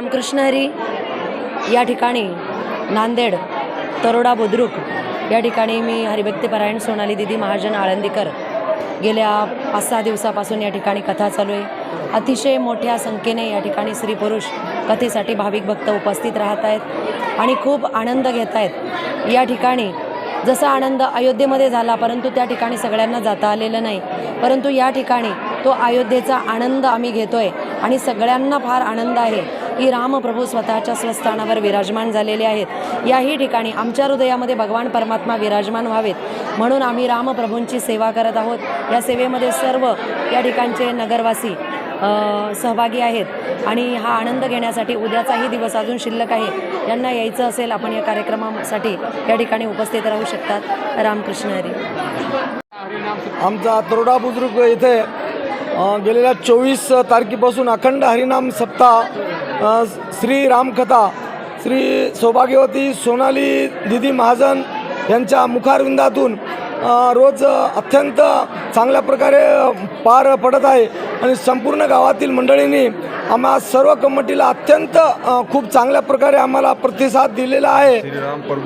रामकृष्ण हरी. या ठिकाणी नांदेड तरोडा बुद्रुक या ठिकाणी मी हरिभक्तीपरायण सोनाली दिदी महाजन आळंदीकर गेल्या 5-6 दिवसापासून या ठिकाणी कथा चालू आहे. अतिशय मोठ्या संख्येने या ठिकाणी स्त्री पुरुष कथेसाठी भाविक भक्त उपस्थित राहत आहेत आणि खूप आनंद घेत आहेत. या ठिकाणी जसा आनंद अयोध्येमध्ये झाला, परंतु त्या ठिकाणी सगळ्यांना जाता आलेलं नाही, परंतु या ठिकाणी तो अयोध्येचा आनंद आम्ही घेतोय आणि सगळ्यांना फार आनंद आहे की रामप्रभू स्वतःच्या स्वस्थानावर विराजमान झालेले आहेत. याही ठिकाणी आमच्या हृदयामध्ये भगवान परमात्मा विराजमान व्हावेत म्हणून आम्ही रामप्रभूंची सेवा करत आहोत. या सेवेमध्ये सर्व या ठिकाणचे नगरवासी सहभागी आहेत आणि हा आनंद घेण्यासाठी उद्याचाही दिवस अजून शिल्लक आहे. ज्यांना यायचं असेल आपण या कार्यक्रमासाठी या ठिकाणी उपस्थित राहू शकतात. रामकृष्ण हरी. आमचा तरोडा बुद्रुक येथे गेलेल्या 24 तारखेपासून अखंड हरिनाम सप्ताह श्री रामकथा श्री सौभाग्यवती सोनाली दिदी महाजन यांच्या मुखारविंदातून रोज अत्यंत चांगल्या प्रकारे पार पडत आहे आणि संपूर्ण गावातील मंडळींनी आम्हा सर्व कमिटीला अत्यंत खूप चांगल्या प्रकारे आम्हाला प्रतिसाद दिलेला आहे.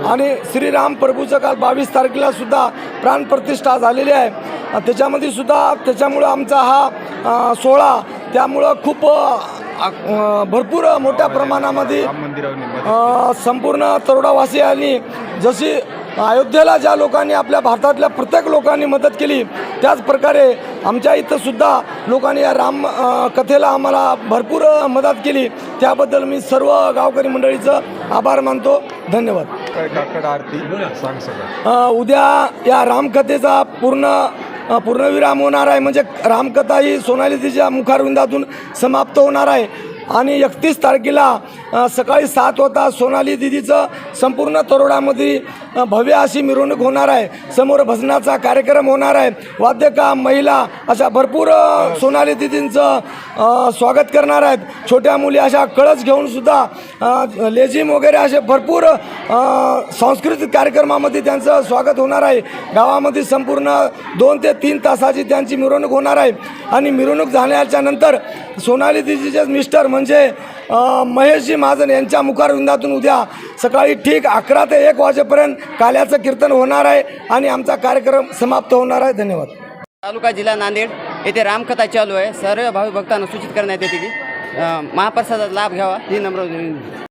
आणि श्रीराम प्रभूचं काल 22 तारखेला सुद्धा प्राणप्रतिष्ठा झालेली आहे. त्याच्यामध्ये सुद्धा त्याच्यामुळं आमचा हा सोहळा त्यामुळं खूप भरपूर मोठ्या प्रमाणामध्ये संपूर्ण तरोडावासियांनी जशी अयोध्येला ज्या लोकांनी आपल्या भारतातल्या प्रत्येक लोकांनी मदत केली त्याच प्रकारे आमच्या इथं सुद्धा लोकांनी या राम कथेला आम्हाला भरपूर मदत केली. त्याबद्दल मी सर्व गावकरी मंडळीचं आभार मानतो. धन्यवाद. उद्या या रामकथेचा पूर्णविराम होणार आहे. म्हणजे रामकथा ही सोनाली दिदीच्या मुखारविंदातून समाप्त होणार आहे आणि 31 तारखेला सकाळी 7 वाजता सोनाली दिदीचं संपूर्ण तरोडामध्ये भव्य अशी मिरवणूक होणार आहे. समोर भजनाचा कार्यक्रम होणार आहे. वाद्यकार महिला अशा भरपूर सोनाली दिदींचं स्वागत करणार आहेत. छोट्या मुली अशा कळस घेऊन सुद्धा लेझिम वगैरे असे भरपूर सांस्कृतिक कार्यक्रमामध्ये त्यांचं स्वागत होणार आहे. गावामध्ये संपूर्ण 2 ते 3 तासाची त्यांची मिरवणूक होणार आहे आणि मिरवणूक झाल्याच्या नंतर सोनाली दिदीचे मिस्टर म्हणजे महेशजी महाजन यांच्या मुखारविंदातून उद्या सकाळी ठीक 11 ते 1 वाजेपर्यंत काल्याचं कीर्तन होणार आहे आणि आमचा कार्यक्रम समाप्त होणार आहे. धन्यवाद. तालुका जिल्हा नांदेड येथे रामकथा चालू आहे. सर्व भाविक भक्तांना सूचित करण्यात येते की महाप्रसादाचा लाभ घ्यावा ही नम्र विनंती.